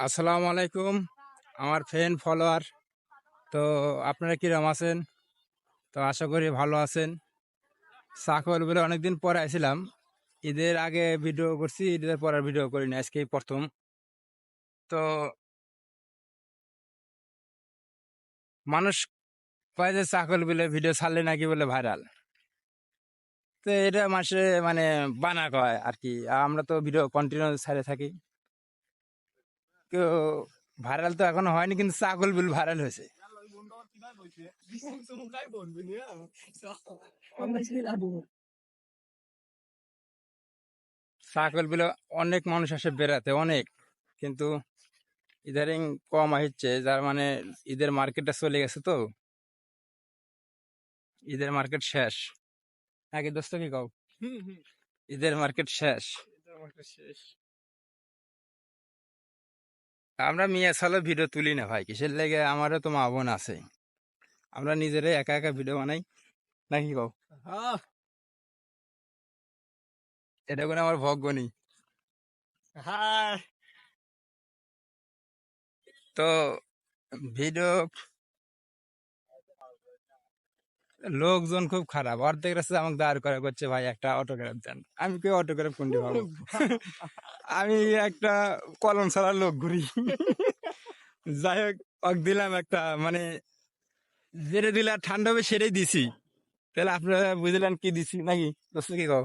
আসসালামু আলাইকুম আমার ফ্রেন্ড ফলোয়ার। তো আপনারা কিরম আছেন? তো আশা করি ভালো আছেন। সাকল বলে অনেকদিন পরে আসছিলাম। ঈদের আগে ভিডিও করছি, ঈদের পরে ভিডিও করিনি, আজকেই প্রথম। তো মানুষ কয় যে চাকল বলে ভিডিও ছাড়লে নাকি বলে ভাইরাল। তো এটা মাসে মানে বানা কয় আর কি। আমরা তো ভিডিও কন্টিনিউ ছাড়ে থাকি। তো ভাইরাল তো এখনো হয়নি, কিন্তু চাকল বিল ভাইরাল হয়েছে। চাকল বিলে অনেক মানুষ আসে বেড়াতে, অনেক। কিন্তু ইদারিং কম আসছে, যার মানে ঈদের মার্কেটটা চলে গেছে। তো ঈদের মার্কেট শেষ নাকি দোস্ত, কি কও? ঈদের মার্কেট শেষ। আমরা মিয়া সালে ভিডিও তুলি না ভাই, কিসের লেগে? আমারও তো মা বোন আছে, আমরা নিজেরাই একা একা ভিডিও বানাই, নাকি কও? এটা করে আমার ভগনি। তো ভিডিও লোকজন খুব খারাপ, অর্ধেক রাস্তা আমাকে দাঁড় করা করছে, ভাই একটা অটোগ্রাফ দেন। আমি কেউ অটোগ্রাফ কোনটি পাবো? আমি একটা কলম ছাড়ার লোক ঘুরি। যাই হোক, অক দিলাম একটা, মানে যেটা দিলে আর ঠান্ডা হবে সেটাই দিছি। তাহলে আপনারা বুঝলেন কি দিছি নাকি দোস্ত, কি কও?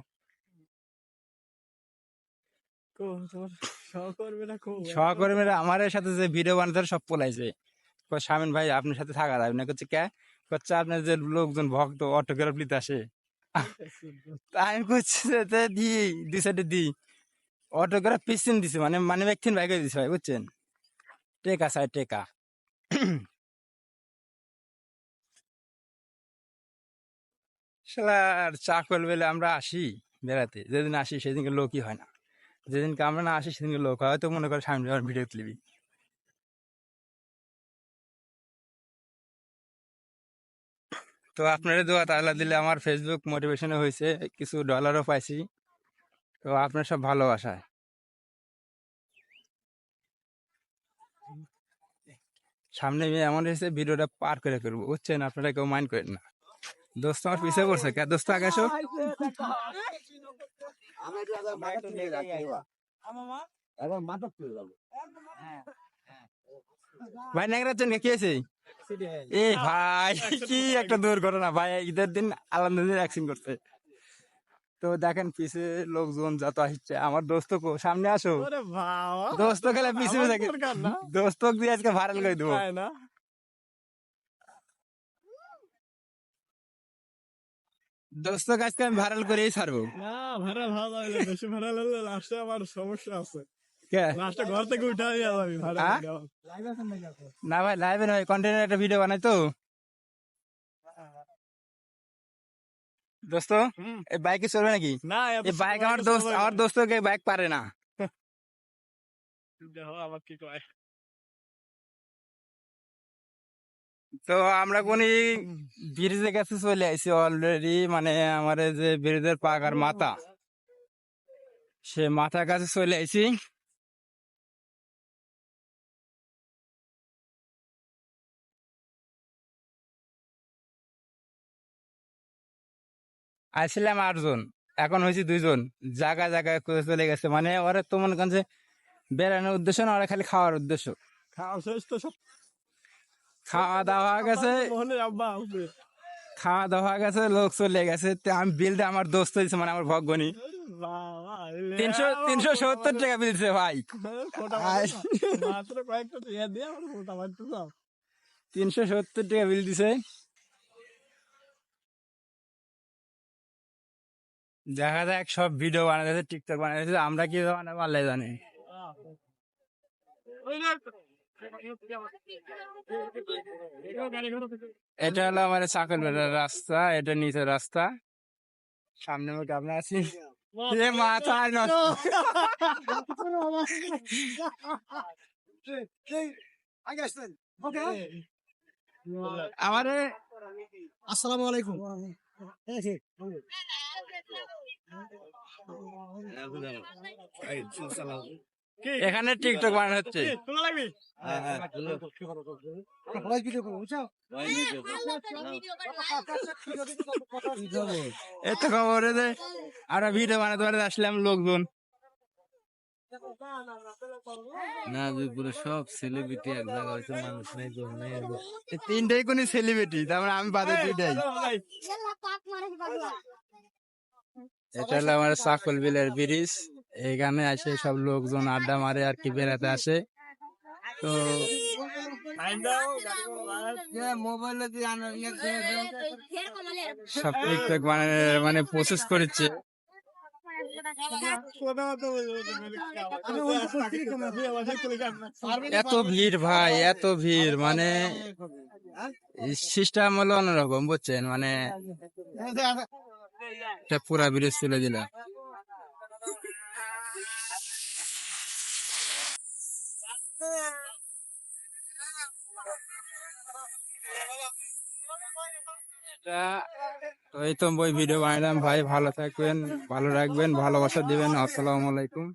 সহকর্মীরা আমার সাথে যে ভিডিও বানাতে সব পলাইছে। শামিন ভাই আপনার সাথে থাকা যাবে না, করছে কে? করছে আপনার যে লোকজন ভক্ত অটোগ্রাফ নিতে আসে। তাই আমি করছি যে দি দুই সাইডে দি অটোগ্রাফ পিছন দিছে, মানে মানে ব্যক্তিন ভাই করে দিছে ভাই, বুঝছেন? টেকা সাই টেকা। শালার চাকল বেলে আমরা আসি বেড়াতে, যেদিন আসি সেদিনকে লোকই হয় না। যেদিনকে আমরা না আসি সেদিনকে লোক হয়। হয়তো মনে করে সামনে আমার ভিডিও ক্লিপি। তো আপনারা দোয়া তাআলা দিলে আমার ফেসবুক মোটিভেশনে হয়েছে, কিছু ডলারও পাইছি। তো আপনার সব ভালোবাসায় সামনে মেয়ে এমন এসে ভিডিওটা পার করে করবো, বুঝছেন? আপনারা কেউ মাইন্ড করেন না। দোস্ত আমার পিছিয়ে পড়ছে, কে দোস্ত আগে আসো। ভাই ন্যাংরাচ্ছেন কে? কি আছে? এ ভাই, কি একটা দুর্ঘটনা ভাই, ঈদের দিন আলহামদুলিল্লাহ অ্যাক্সিং করছে। তো দেখেন পিছে লোকজন যত আসছে, আমার দোস্ত কো সামনে আসো। দোস্ত খেলে পিছনে থাকে, দোস্ত দিয়ে আজকে ভাইরাল করে দেবো। দোস্ত আজকে আমি ভাইরাল করেই ছাড়বো। না, ভাড়া ভালো হইলে বেশি ভাড়া হলে লাস্টে আমার সমস্যা আছে। কে? লাস্টে ঘর থেকে উঠে যাবি ভাড়া হ্যাঁ? দেওয়া। না ভাই, লাইভে নয়, কন্টেন্টের একটা ভিডিও বানাই তো। দোস্ত এই বাইকে চলবে নাকি? না, এত এই বাইক আমার দোস্ত, আমার দোস্তকে বাইক পারে না। দেখো আবার কি কয়। তো আমরা কোন ব্রিজের কাছে চলে আইছি অলরেডি, মানে আমার এই যে ব্রিজের পাকার মাথা, সে মাথার কাছে চলে আইছি। আসছিলাম 8 জন, এখন হয়েছি 2 জন। জায়গায় জায়গায় করে চলে গেছে, মানে ওরা তো মনে করেন যে বেড়ানোর উদ্দেশ্য না, ওরা খালি খাওয়ার উদ্দেশ্য। খাওয়া শেষ তো সব। খাওয়া দাওয়া গেছে, মোহনের আব্বা আসবে। খাওয়া দাওয়া গেছে, লোক চলে গেছে। তো আমি বিলটা আমার দোস্ত দিচ্ছে, মানে আমার ভগনি বাবা, 370 টাকা বিল দিচ্ছে ভাই। মাত্র কয়েকটা টিয়া দিয়ে আমার মোটা মারতে দাও। 370 টাকা বিল দিছে। দেখা যাক, সব ভিডিও বানাতেছে, টিকটক বানাতেছে, আমরা কি বানাবো আল্লাহ জানে। এটা হলো আমার চাকল বেড়ার রাস্তা, এটা নিচের রাস্তা। সামনে মধ্যে আপনার আছি, এ মাথায় নষ্ট। আমারে আসসালামু আলাইকুম। এখানে টিকটক বানানো হচ্ছে। তোলা লাগবে এত খবর যে আমরা ভিডিও বানাতে বানাতে আসলাম লোকজন। না পুরো সব সেলিব্রিটি এক জায়গা হয়েছে, মানুষ নেই জন নেই। এই তিনটাই কোন সেলিব্রিটি, তার মানে আমি বাদে দুইটাই। এটা হলো আমার চাকল বিলের ব্রিজ। এখানে আসে সব লোকজন আড্ডা মারে আর কি, বেড়াতে আসে। তো মোবাইলে সব টিকটক মানে প্রসেস করেছে। এত ভিড় ভাই, এত ভিড়, মানে সিস্টেম হলো অন্যরকম, বুঝছেন, মানে এটা পুরা ব্রিজ তুলে দিলাম। তো এই তো বই ভিডিও বানালাম ভাই, ভালো থাকবেন, ভালো রাখবেন, ভালোবাসা দিবেন। আসসালামু আলাইকুম।